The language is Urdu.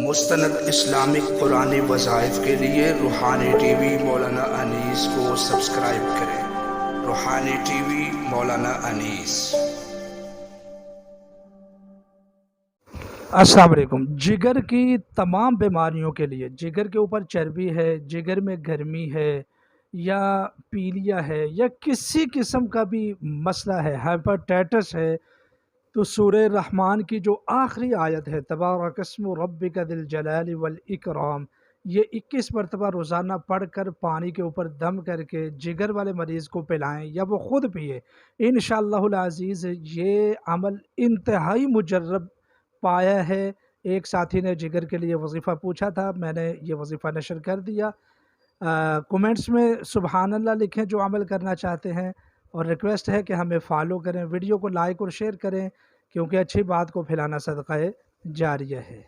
مستند اسلامک قرآنی وظائف کے لیے روحانی ٹی وی مولانا انیس کو سبسکرائب کریں۔ روحانی ٹی وی مولانا انیس۔ السلام علیکم۔ جگر کی تمام بیماریوں کے لیے، جگر کے اوپر چربی ہے، جگر میں گرمی ہے یا پیلیا ہے یا کسی قسم کا بھی مسئلہ ہے، ہیپاٹائٹس ہے، تو سورہ رحمان کی جو آخری آیت ہے تبارک اسم ربک ذی الجلال والاکرام، یہ 21 مرتبہ روزانہ پڑھ کر پانی کے اوپر دم کر کے جگر والے مریض کو پلائیں یا وہ خود پیے، انشاءاللہ العزیز یہ عمل انتہائی مجرب پایا ہے۔ ایک ساتھی نے جگر کے لیے وظیفہ پوچھا تھا، میں نے یہ وظیفہ نشر کر دیا۔ کومنٹس میں سبحان اللہ لکھیں جو عمل کرنا چاہتے ہیں، اور ریکویسٹ ہے کہ ہمیں فالو کریں، ویڈیو کو لائک اور شیئر کریں، کیونکہ اچھی بات کو پھیلانا صدقہ جاریہ ہے۔